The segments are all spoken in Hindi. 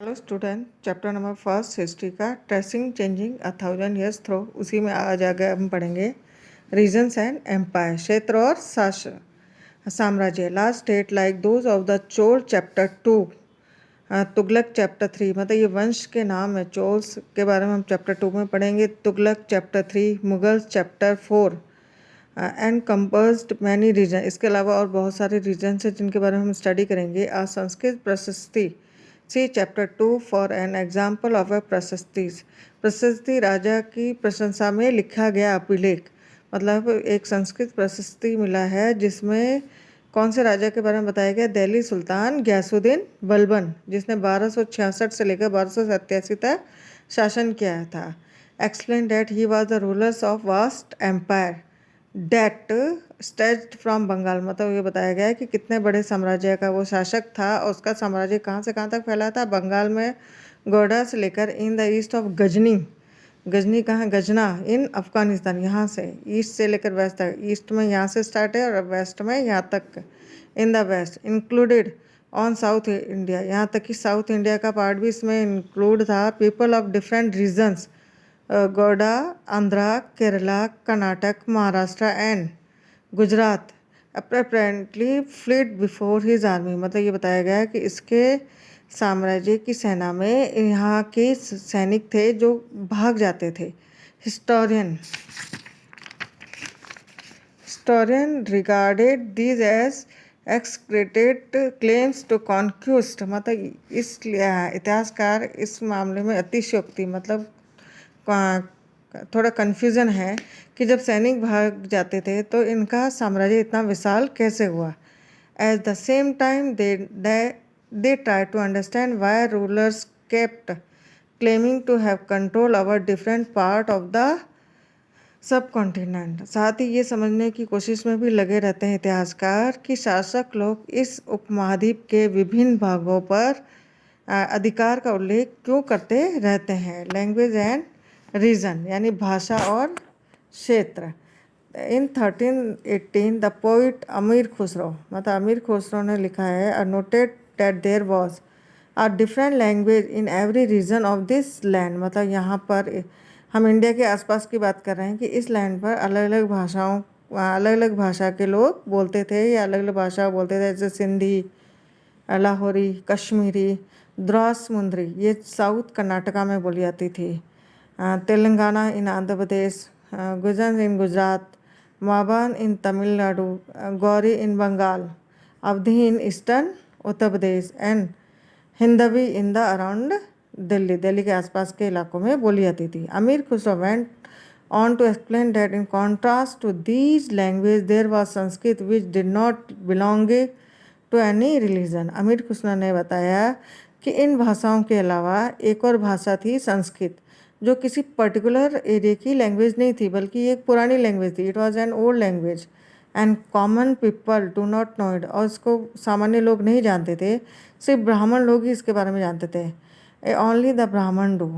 Hello student, chapter number first history का ट्रेसिंग चेंजिंग 1000 years थ्रो। उसी में आज आगे हम पढ़ेंगे रीजन्स एंड एम्पायर, क्षेत्र और साम्राज्य। Last state like those of the Chola chapter 2, Tughlaq chapter 3। मतलब ये वंश के नाम है, चोल्स के बारे में हम चैप्टर 2 में पढ़ेंगे, Tughlaq chapter 3, Mughals chapter 4 and composed many region. इसके अलावा और बहुत सारे रीजन्स हैं जिनके बारे में हम स्टडी करेंगे। संस्कृत प्रशस्ति, see chapter 2 for an example of a prashasti राजा की प्रशंसा में लिखा गया अभिलेख। मतलब एक संस्कृत प्रशस्ति मिला है जिसमें कौन से राजा के बारे में बताया गया? दिल्ली सुल्तान गयासुद्दीन बलबन, जिसने 1266 से लेकर 1287 तक शासन किया था। Explain that he was the rulers of vast empire that stretched from Bengal. मतलब ये बताया गया है कि कितने बड़े साम्राज्य का वो शासक था और उसका साम्राज्य कहाँ से कहाँ तक फैला था। बंगाल में गोडा से लेकर in the east of Ghazni. Ghazni कहाँ? गजना इन अफगानिस्तान। यहाँ से ईस्ट से लेकर वेस्ट तक, ईस्ट में यहाँ से स्टार्ट है और वेस्ट में यहाँ तक। In the west included on south India, यहाँ तक कि साउथ इंडिया का पार्ट भी इसमें इंक्लूड था। People of different regions, Gauda, Andhra, Kerala, Karnataka, Maharashtra and Gujarat apparently fled before his army. मतलब ये बताया गया है कि इसके साम्राज्य की सेना में यहाँ के सैनिक थे जो भाग जाते थे। Historian regarded these as exaggerated claims to conquest. मतलब इस इतिहासकार इस मामले में अतिशयोक्ति, मतलब थोड़ा कन्फ्यूज़न है कि जब सैनिक भाग जाते थे तो इनका साम्राज्य इतना विशाल कैसे हुआ। At the same time they try to understand why rulers kept claiming to have control over different part of the subcontinent. साथ ही ये समझने की कोशिश में भी लगे रहते हैं इतिहासकार कि शासक लोग इस उपमहाद्वीप के विभिन्न भागों पर अधिकार का उल्लेख क्यों करते रहते हैं। लैंग्वेज एंड रीजन, यानी भाषा और क्षेत्र। इन 1318 द पोइट अमीर खुसरो, मतलब अमीर खुसरो ने लिखा है, noted that there was a different language in every region of this land. मतलब यहाँ पर हम इंडिया के आसपास की बात कर रहे हैं कि इस लैंड पर अलग अलग भाषा के लोग बोलते थे या अलग अलग भाषा बोलते थे, जैसे सिंधी, लाहौरी, कश्मीरी, द्रास मुंद्री, ये साउथ कर्नाटका में बोली जाती थी। Telangana in Andhra Pradesh, Gujari in Gujarat, Mabari in Tamil Nadu, Gauri in Bengal, Awadhi in eastern Uttar Pradesh and Hindawi in the around Delhi के आसपास के इलाकों में बोली जाती थी। Amir Khusrau went on to explain that in contrast to these languages there was Sanskrit which did not belong to any religion। अमीर खुसरो ने बताया कि इन भाषाओं के अलावा एक और भाषा थी संस्कृत, जो किसी पर्टिकुलर एरिया की लैंग्वेज नहीं थी बल्कि एक पुरानी लैंग्वेज थी। It was an old language and common people do not know it. और इसको सामान्य लोग नहीं जानते थे, सिर्फ ब्राह्मण लोग ही इसके बारे में जानते थे। ओनली द ब्राह्मण डू।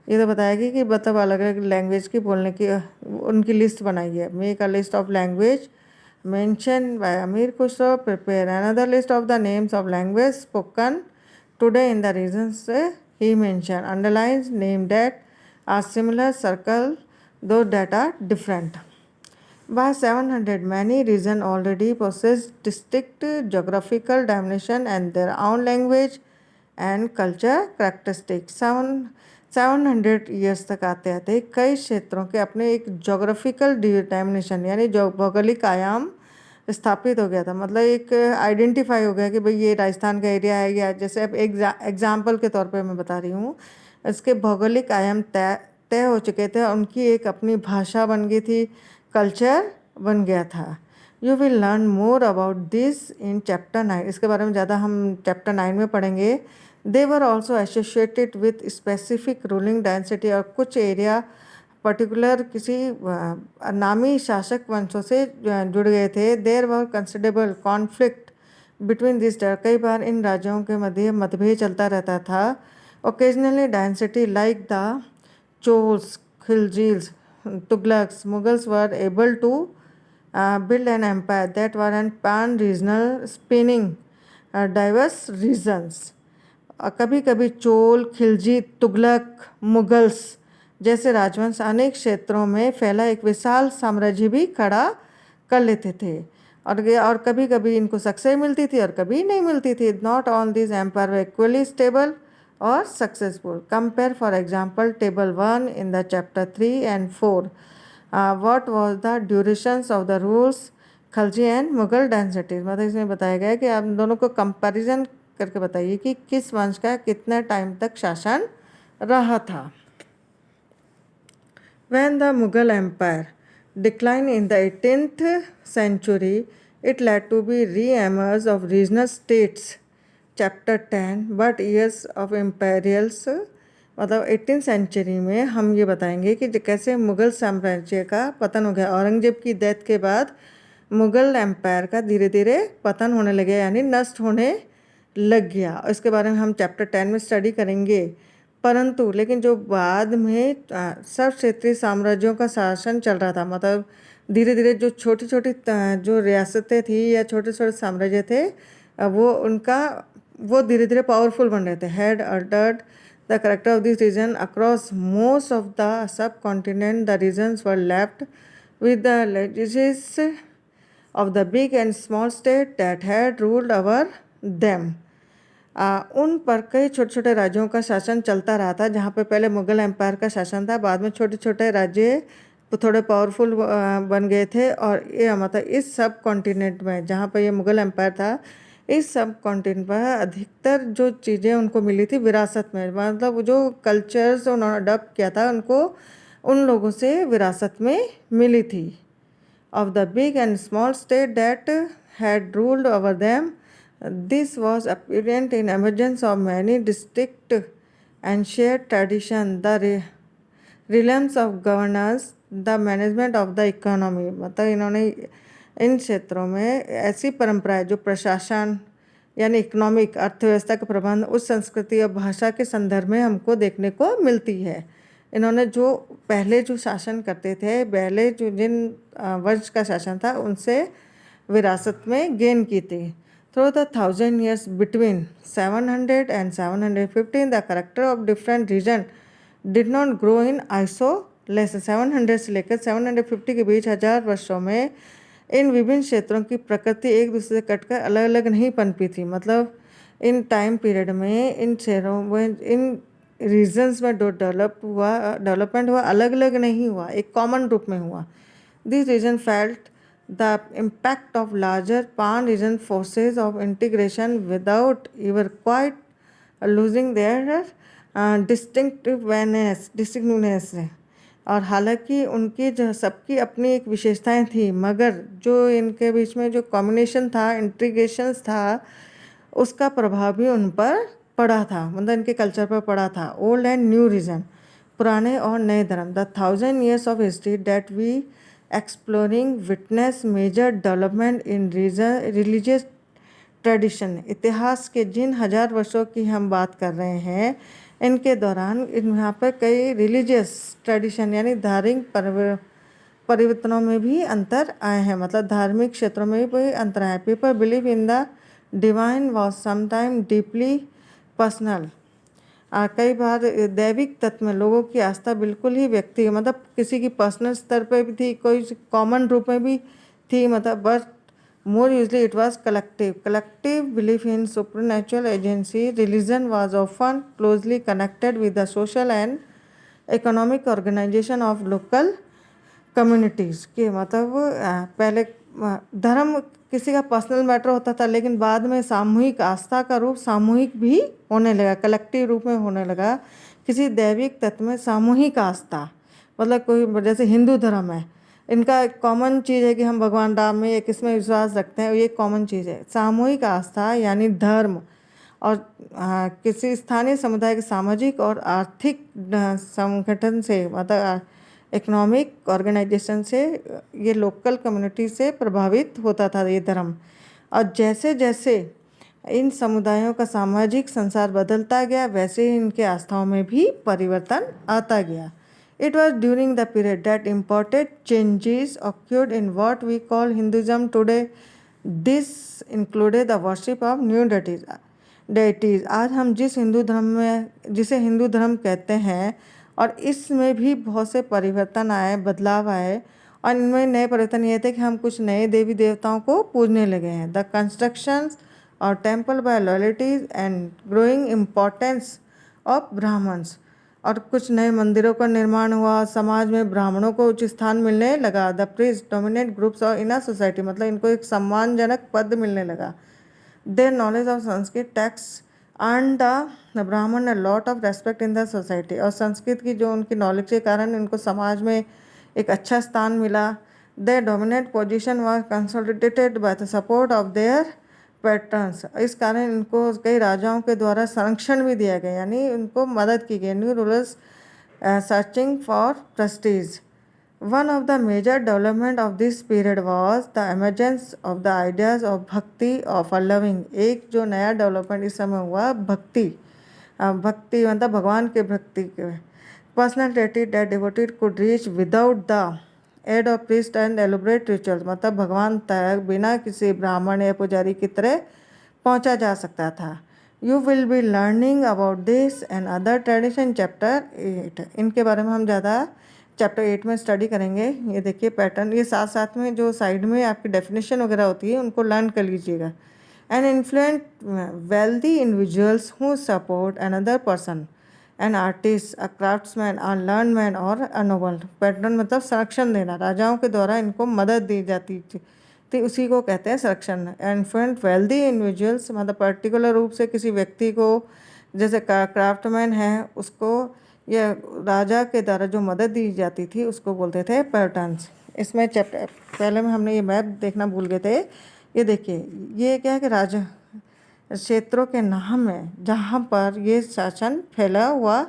ये तो बताएगी कि मतलब अलग अलग लैंग्वेज की बोलने की उनकी लिस्ट बनाई है। Make a list of language mention by Amir Khusrau, prepare another list of the names of language spoken today in the regions he mentioned, underlines name that are similar, circle those that are different. By 700, many regions already possess distinct geographical dimension and their own language and culture characteristics। 700 years तक आते आते कई क्षेत्रों के अपने एक जोग्राफिकल डायमेंशन, यानी जो भौगोलिक आयाम स्थापित हो गया था। मतलब एक आइडेंटिफाई हो गया कि भाई ये राजस्थान का एरिया है, या जैसे अब एग्जाम्पल के तौर पे मैं बता रही हूँ, इसके भौगोलिक आयाम तय हो चुके थे, उनकी एक अपनी भाषा बन गई थी, कल्चर बन गया था। You will learn more about this in chapter 9। इसके बारे में ज़्यादा हम चैप्टर 9 में पढ़ेंगे। They were also associated with specific ruling dynasty, और कुछ एरिया पर्टिकुलर किसी नामी शासक वंशों से जुड़ गए थे। There were considerable conflict between this. कई बार इन राज्यों के मध्य मतभेद चलता रहता था। Occasionally dynasty like the Cholas, Khaljis, Tughluqs, Mughals were able to build an empire that were an pan-regional spanning diverse regions। कभी कभी चोल, खिलजी, तुगलक, मुगल्स जैसे राजवंश अनेक क्षेत्रों में फैला एक विशाल साम्राज्य भी खड़ा कर लेते थे। और कभी कभी इनको सक्सेस मिलती थी और कभी नहीं मिलती थी। Not all this empire were equally stable और successful. Compare for example table 1 in the chapter 3 and 4. What was the durations of the rules Khalji and Mughal dynasties. मतलब इसमें बताया गया है कि आप दोनों को कंपैरिजन करके बताइए कि किस वंश का कितने टाइम तक शासन रहा था। When the Mughal Empire declined in the 18th century, it led to be re-emerge of regional states, chapter 10, but years of imperials। मतलब 18th सेंचुरी में हम ये बताएंगे कि कैसे मुग़ल साम्राज्य का पतन हो गया। औरंगजेब की डेथ के बाद मुग़ल एम्पायर का धीरे धीरे पतन होने लगे, यानी नष्ट होने लग गया। इसके बारे में हम चैप्टर 10 में स्टडी करेंगे। परंतु लेकिन जो बाद में सब क्षेत्रीय साम्राज्यों का शासन चल रहा था, मतलब धीरे धीरे जो छोटी छोटी जो रियासतें थी या छोटे छोटे साम्राज्य थे, वो धीरे धीरे पावरफुल बन रहे थे। Had altered the character of this region across most of the subcontinent. The regions were left with the legacies of the big and small state that had ruled over them. उन पर कई छोटे छोटे राज्यों का शासन चलता रहा था, जहाँ पे पहले मुग़ल एम्पायर का शासन था। बाद में छोटे छोटे राज्य थोड़े पावरफुल बन गए थे। और ये मतलब इस सब कॉन्टिनेंट में जहाँ पे ये मुग़ल एम्पायर था, इस सब कॉन्टिनेंट पर अधिकतर जो चीज़ें उनको मिली थी विरासत में, मतलब जो कल्चर्स उन्होंने अडॉप्ट किया था उनको उन लोगों से विरासत में मिली थी। Of the big and small state that had ruled over them, this was apparent in emergence of many distinct and shared tradition, the realms of governance, the management of the economy। मतलब इन्होंने इन क्षेत्रों में ऐसी परंपराएं जो प्रशासन यानी इकोनॉमिक अर्थव्यवस्था का प्रबंध, उस संस्कृति और भाषा के संदर्भ में हमको देखने को मिलती है। इन्होंने जो पहले जो शासन करते थे, पहले जो जिन वंश का शासन था उनसे विरासत में गेन की थी। Through the 1000 years between 700 and 715, the character of different region did not grow in isolation। 700 से लेकर 750 के बीच 1000 वर्षों में इन विभिन्न क्षेत्रों की प्रकृति एक दूसरे से कटकर अलग अलग नहीं पनपी थी। मतलब इन टाइम पीरियड में इन शहरों में, इन रीजन्स में जो डेवलपमेंट हुआ अलग अलग नहीं हुआ, एक कॉमन रूप में हुआ। This region felt the impact of larger pan-region forces of integration without ever quite losing their distinctiveness। और हालांकि उनकी जो सबकी अपनी एक विशेषताएं थी, मगर जो इनके बीच में जो कॉम्बिनेशन था, इंटीग्रेशंस था, उसका प्रभाव भी उन पर पड़ा था, मतलब इनके कल्चर पर पड़ा था। ओल्ड एंड न्यू रीजन, पुराने और नए धर्म। The 1000 years of history that we exploring witness major development in religious tradition। इतिहास के जिन 1000 वर्षों की हम बात कर रहे हैं, इनके दौरान यहाँ पर कई रिलीजियस ट्रेडिशन यानी धार्मिक परिवर्तनों में भी अंतर आए हैं, मतलब धार्मिक क्षेत्रों में भी अंतर आए। People believe in the divine was sometime deeply personal. कई बार दैविक तत्व में लोगों की आस्था बिल्कुल ही व्यक्ति, मतलब किसी की पर्सनल स्तर पर भी थी, कोई कॉमन रूप में भी थी, मतलब but more usually it was collective belief in supernatural agency. Religion was often closely connected with the social and economic organisation of local communities के। मतलब पहले धर्म किसी का पर्सनल मैटर होता था, लेकिन बाद में सामूहिक आस्था का रूप सामूहिक भी होने लगा, कलेक्टिव रूप में होने लगा। किसी दैविक तत्व में सामूहिक आस्था, मतलब कोई जैसे हिंदू धर्म है, इनका एक कॉमन चीज़ है कि हम भगवान राम में या किस में विश्वास रखते हैं, ये कॉमन चीज़ है। सामूहिक आस्था यानी धर्म और किसी स्थानीय समुदाय के सामाजिक और आर्थिक संगठन से, मतलब इकोनॉमिक ऑर्गेनाइजेशन से, ये लोकल कम्युनिटी से प्रभावित होता था ये धर्म। और जैसे जैसे इन समुदायों का सामाजिक संसार बदलता गया, वैसे ही इनके आस्थाओं में भी परिवर्तन आता गया। It was during the period that imported changes occurred in what we call Hinduism today। This included the worship of new deities. Deities. आज हम जिसे हिंदू धर्म कहते हैं, और इसमें भी बहुत से परिवर्तन आए, बदलाव आए, और इनमें नए परिवर्तन ये थे कि हम कुछ नए देवी देवताओं को पूजने लगे हैं। द कंस्ट्रक्शंस और temple by loyalties and growing importance of Brahmans, और कुछ नए मंदिरों का निर्माण हुआ, समाज में ब्राह्मणों को उच्च स्थान मिलने लगा। द प्रीस्ट डोमिनेट ग्रुप्स और इन अ सोसाइटी, मतलब इनको एक सम्मानजनक पद मिलने लगा। Their knowledge of Sanskrit text earned the Brahmana a lot of respect in the society, और संस्कृत की जो उनकी नॉलेज के कारण इनको समाज में एक अच्छा स्थान मिला। Their dominate position was consolidated by the support of their patterns, इस कारण इनको कई राजाओं के द्वारा संरक्षण भी दिया गया, यानी उनको मदद की गई। New rulers searching for Prestige. One of the major development of this period was the emergence of the ideas of भक्ति of a loving। एक जो नया डेवलपमेंट इस समय हुआ, भक्ति। भक्ति मतलब भगवान के भक्ति के personality that devoted could reach without the aid of priest and elaborate rituals, मतलब भगवान तक बिना किसी ब्राह्मण या पुजारी की तरह पहुंचा जा सकता था। You will be learning about this and other tradition chapter 8। इनके बारे में हम ज़्यादा चैप्टर 8 में स्टडी करेंगे। ये देखिए पैटर्न, ये साथ साथ में जो साइड में आपकी डेफिनेशन वगैरह होती है उनको लर्न कर लीजिएगा। An influent wealthy individuals who support another person, an artist, a craftsman, a learn man और अ नोबल। पैटर्न मतलब संरक्षण देना, राजाओं के द्वारा इनको मदद दी जाती थी, तो उसी को कहते हैं संरक्षण। इन्फ्लुएंट वेल्दी इंडिविजुअल्स मतलब पर्टिकुलर रूप से किसी व्यक्ति को, जैसे क्राफ्टमैन है उसको, या राजा के द्वारा जो मदद दी जाती थी उसको बोलते थे पैटर्न्स। इसमें चैप्टर पहले में हमने ये मैप देखना भूल गए थे। ये देखिए, ये क्या है कि राजा क्षेत्रों के नाम है जहाँ पर ये शासन फैला हुआ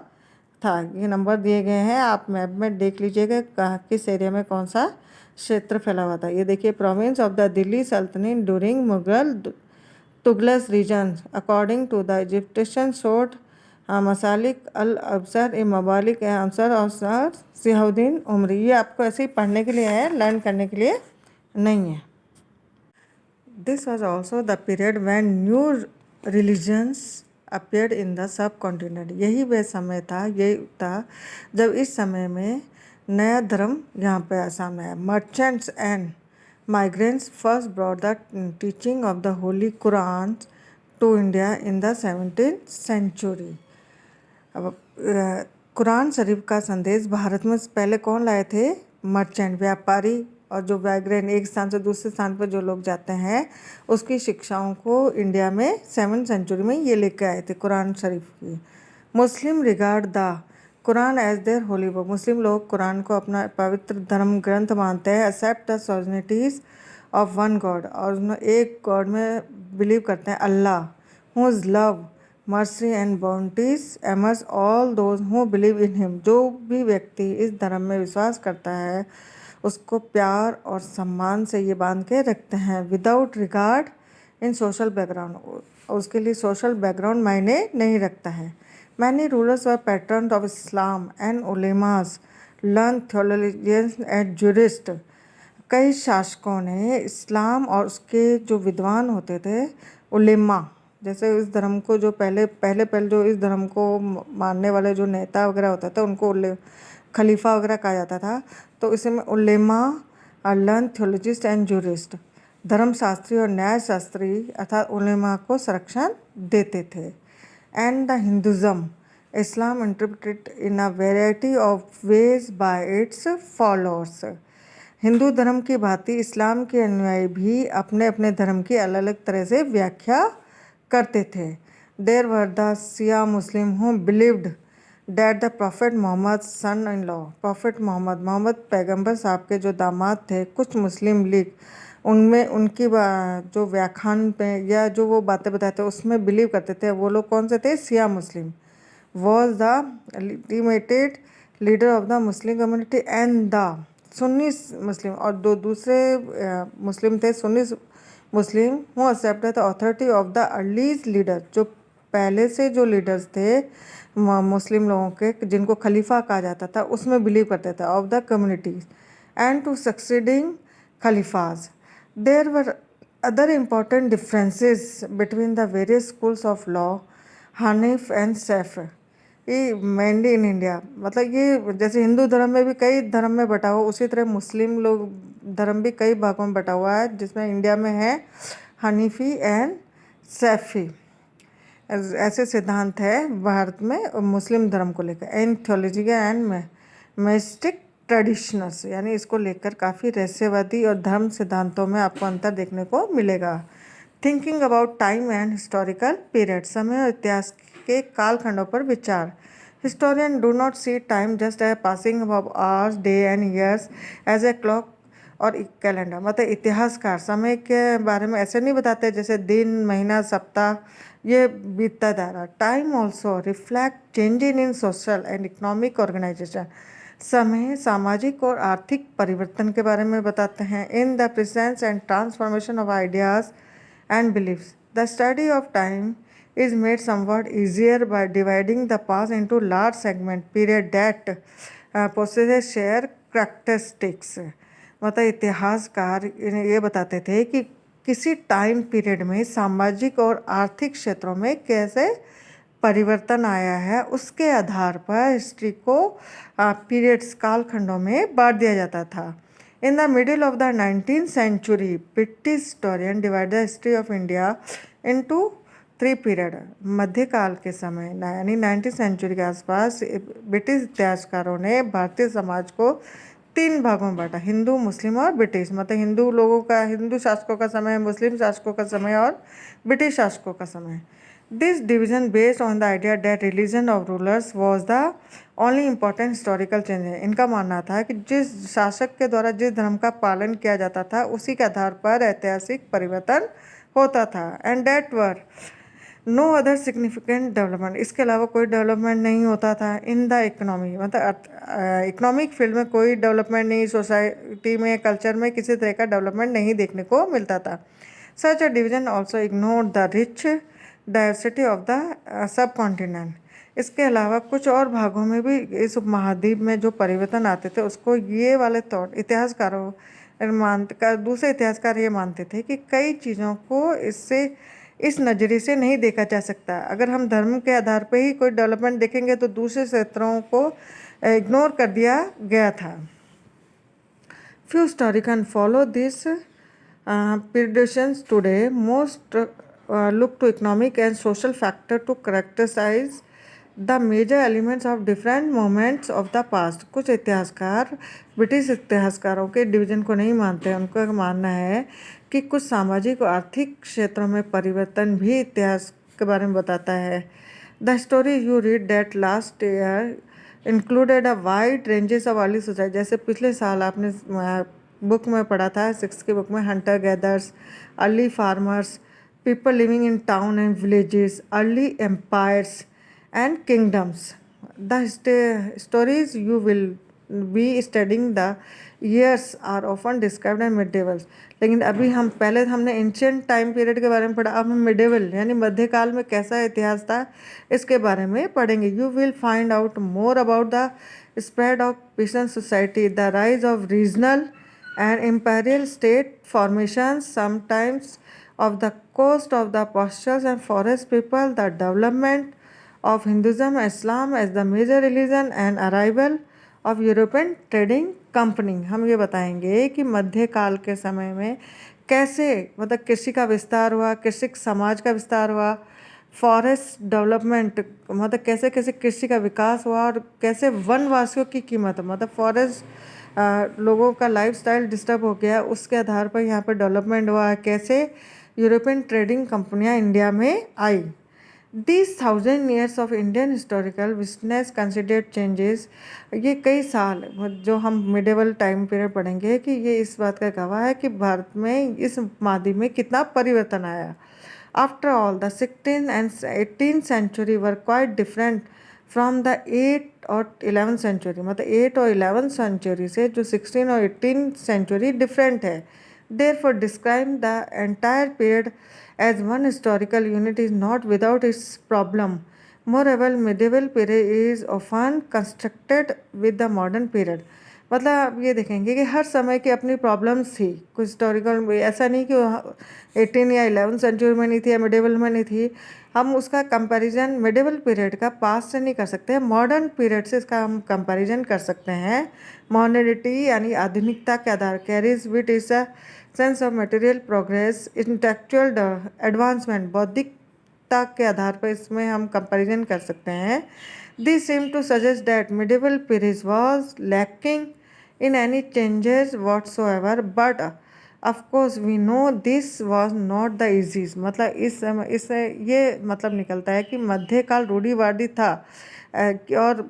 था। ये नंबर दिए गए हैं, आप मैप में देख लीजिएगा कहाँ किस एरिया में कौन सा क्षेत्र फैला हुआ था। ये देखिए, प्रोविंस ऑफ द दिल्ली सल्तनत during Mughal Tughlaq reign according to the Egyptian source Masalik al Absar ए मबालिक ए अमसर और सियाउद्दीन उमरी। ये आपको ऐसे ही पढ़ने के लिए है, लर्न करने के लिए नहीं है। This was also the period van new religions appeared in the sub continent. यही वह समय था, यही था जब इस समय में नया धर्म यहाँ पे सामने आया। Merchants and migrants first brought the teaching of the Holy Quran to India in the 17th century। अब कुरान शरीफ का संदेश भारत में पहले कौन लाए थे? मर्चेंट, व्यापारी, और जो माइग्रेंट एक स्थान से दूसरे स्थान पर जो लोग जाते हैं उसकी शिक्षाओं को इंडिया में 7th सेंचुरी में ये लेकर आए थे कुरान शरीफ की। Muslim regard the Quran as their holy book. Muslim लोग कुरान को अपना पवित्र धर्म ग्रंथ मानते हैं। एक्सेप्ट द सॉजनिटीज ऑफ वन गॉड, और एक गॉड में बिलीव करते हैं, Allah, who is love mercy and bounty embraces all those who believe in him. जो भी व्यक्ति इस धर्म में विश्वास करता है उसको प्यार और सम्मान से ये बांध के रखते हैं, विदाउट रिगार्ड इन सोशल बैकग्राउंड। उसके लिए सोशल बैकग्राउंड मायने नहीं रखता है। Many rulers were patrons of Islam and ulemas, learned theologians and jurists। कई शासकों ने इस्लाम और उसके जो विद्वान होते थे, उलेमा, जैसे इस धर्म को जो पहले जो इस धर्म को मानने वाले जो नेता वगैरह होता था उनको खलीफा वगैरह कहा जाता था। तो इसमें उलेमा और लर्न थियोलॉजिस्ट एंड जूरिस्ट, धर्मशास्त्री और न्यायशास्त्री अर्थात उलेमा को संरक्षण देते थे। And the Hinduism Islam interpreted in a variety of ways bye it's followers. Hindu धर्म की भांति इस्लाम के अनुयायी भी अपने अपने धर्म की अलग अलग तरह से व्याख्या करते थे। There were the Shia Muslim who believed that the prophet Mohammad son in law, prophet Mohammad पैगंबर साहब के जो दामाद थे। कुछ मुस्लिम लीग उनमें उनकी जो व्याख्यान पे या जो वो बातें बताते उसमें बिलीव करते थे। वो लोग कौन से थे? Shia Muslim. Was the ultimate leader of the Muslim community and the Sunni Muslim, और दो दूसरे मुस्लिम थे Sunni Muslim who accepted the authority of the earlier leader, जो पहले से जो लीडर्स थे मुस्लिम लोगों के जिनको खलीफा कहा जाता था उसमें बिलीव करते थे, of the communities and to succeeding खलीफाज। There were Other important differences between the various schools of law, Hanif and Saif, ये मेनली इन इंडिया, मतलब ये जैसे हिंदू धर्म में भी कई धर्म में बटा हुआ, उसी तरह मुस्लिम लोग धर्म भी कई भागों में बटा हुआ है, जिसमें इंडिया में है हनीफी एंड सैफी। ऐसे सिद्धांत है भारत में मुस्लिम धर्म को लेकर। And theology and mastic traditionals, यानी इसको लेकर काफ़ी रहस्यवादी और धर्म सिद्धांतों में आपको अंतर देखने को मिलेगा। Thinking about time and historical period, समय और इतिहास के कालखंडों पर विचार। Historian do not see time just a passing of hours, day and years as a clock और कैलेंडर, मतलब इतिहासकार समय के बारे में ऐसे नहीं बताते जैसे दिन, महीना, सप्ताह ये बीतता जा रहा। Time also reflect changing in social and economic organisation, समय सामाजिक और आर्थिक परिवर्तन के बारे में बताते हैं। In the presence and transformation of ideas and beliefs, the study of time is made somewhat easier by dividing the past into large segment period that possesses shared characteristics। मतलब इतिहासकार ये बताते थे कि किसी टाइम पीरियड में सामाजिक और आर्थिक क्षेत्रों में कैसे परिवर्तन आया है, उसके आधार पर हिस्ट्री को पीरियड्स कालखंडों में बांट दिया जाता था। In the middle of the 19th century, British historian divide the history of India into 3 period. मध्यकाल के समय यानी 19th सेंचुरी के आसपास ब्रिटिश इतिहासकारों ने भारतीय समाज को 3 भागों में बांटा, हिंदू, मुस्लिम और ब्रिटिश। मतलब हिंदू लोगों का, हिंदू शासकों का समय, मुस्लिम शासकों का समय और ब्रिटिश शासकों का समय। This division based on the idea that religion of rulers was the only important historical change है। इनका मानना था कि जिस शासक के द्वारा जिस धर्म का पालन किया जाता था उसी के आधार पर ऐतिहासिक परिवर्तन होता था। And that were no other significant development, इसके अलावा कोई डेवलपमेंट नहीं होता था। इन द इकोनॉमी, मतलब इकोनॉमिक फील्ड में कोई डेवलपमेंट नहीं, सोसाइटी में, कल्चर में किसी तरह का डेवलपमेंट नहीं देखने को मिलता था। Such a division also ignore the rich diversity of the subcontinent. इसके अलावा कुछ और भागों में भी इस उपमहाद्वीप में जो परिवर्तन आते थे उसको ये वाले तौर इतिहासकारों दूसरे इतिहासकार ये मानते थे कि कई चीज़ों को इस नज़रिए से नहीं देखा जा सकता। अगर हम धर्म के आधार पर ही कोई डेवलपमेंट देखेंगे तो दूसरे क्षेत्रों को इग्नोर कर दिया गया था। Few historians follow this predictions today. Most look to economic and social factor to characterize the major elements of different moments of the past। कुछ इतिहासकार ब्रिटिश इतिहासकारों के डिवीजन को नहीं मानते हैं। उनका मानना है कि कुछ सामाजिक और आर्थिक क्षेत्रों में परिवर्तन भी इतिहास के बारे में बताता है। The story you read that last year included a wide ranges of early society, जैसे पिछले साल आपने बुक में पढ़ा था, 6 की बुक में, hunter gatherers, early farmers, people living in town and villages, early empires and kingdoms. The stories you will be studying the years are often described and medievals. लेकिन अभी हमने एंशियंट टाइम पीरियड के बारे में पढ़ा, अब हम मिडेवल यानी मध्यकाल में कैसा इतिहास था इसके बारे में पढ़ेंगे। You will find out more about the spread of pheasant society, the rise of regional and imperial state formations, sometimes of the coast of the pastures and forest people, the development of Hinduism, Islam as the major religion, and arrival of European trading company। हम ये बताएंगे कि मध्यकाल के समय में कैसे मतलब कृषि का विस्तार हुआ, कृषि समाज का विस्तार हुआ, फॉरेस्ट डेवलपमेंट मतलब कैसे कैसे कृषि का विकास हुआ, और कैसे वनवासियों की कीमत मतलब फॉरेस्ट लोगों का लाइफस्टाइल डिस्टर्ब हो गया, उसके आधार पर यहाँ पर डेवलपमेंट हुआ, कैसे यूरोपियन ट्रेडिंग कंपनियाँ इंडिया में आई। This 1000 years of Indian historical witness considered changes, ये कई साल जो हम मिडेवल टाइम पीरियड पढ़ेंगे कि ये इस बात का गवाह है कि भारत में इस महाद्वीप में कितना परिवर्तन आया। After all the 16th and 18th century were quite different from the 8th और 11th सेंचुरी, मतलब 8 और 11th सेंचुरी से जो 16 और 18th सेंचुरी डिफरेंट है। Therefore, describing the entire period as one historical unit is not without its problem. Moreover, medieval period is often constructed with the modern period, मतलब आप ये देखेंगे कि हर समय की अपनी प्रॉब्लम्स थी। कुछ हिस्टोरिकल ऐसा नहीं कि 18 या 11 सेंचुरी में नहीं थी या मिडेवल में नहीं थी। हम उसका कंपैरिजन मिडेवल पीरियड का पास्ट से नहीं कर सकते, मॉडर्न पीरियड से इसका हम कंपैरिजन कर सकते हैं। मॉडर्निटी यानी आधुनिकता के आधार carries with it a sense of material progress, intellectual advancement, बौद्धिकता के आधार पर इसमें हम कंपैरिजन कर सकते हैं। This seem to suggest that medieval period was lacking in any changes whatsoever, but of course we know this was not the easiest। मतलब इससे ये मतलब निकलता है कि मध्यकाल रूढ़िवादी था और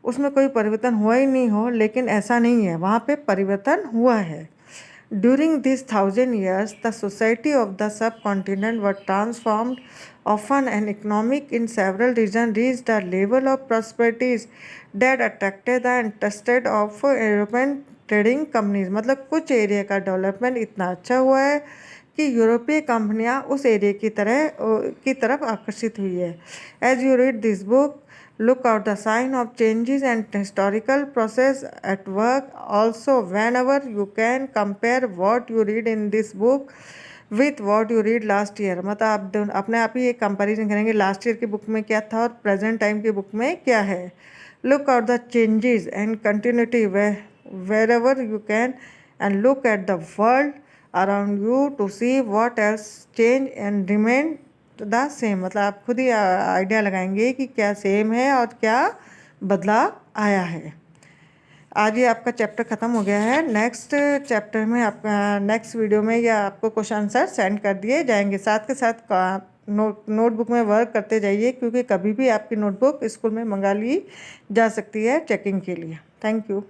उसमें कोई परिवर्तन हुआ ही नहीं हो, लेकिन ऐसा नहीं है, वहाँ पे परिवर्तन हुआ है। During these 1,000 years, the society of the subcontinent was transformed often, and economic in several regions reached a level of prosperity that attracted the interest of European trading companies. मतलब कुछ एरिया का डेवलपमेंट इतना अच्छा हुआ है कि यूरोपीय कंपनियां उस एरिया की तरफ आकर्षित हुई है। As you read this book, look out the sign of changes and historical process at work. Also, whenever you can compare what you read in this book with what you read last year। मतलब आप अपने आप ही एक कंपैरिजन करेंगे लास्ट ईयर की बुक में क्या था और प्रेजेंट टाइम की बुक में क्या है। Look out the changes and continuity wherever you can, and look at the world around you to see what else change and remain the same. मतलब आप खुद ही आइडिया लगाएंगे कि क्या सेम है और क्या बदलाव आया है। आज ये आपका चैप्टर ख़त्म हो गया है। नेक्स्ट चैप्टर में आपका नेक्स्ट वीडियो में या आपको क्वेश्चन आंसर सेंड कर दिए जाएंगे। साथ के साथ नोटबुक में वर्क करते जाइए, क्योंकि कभी भी आपकी नोटबुक स्कूल में मंगा ली जा सकती है चेकिंग के लिए। Thank you.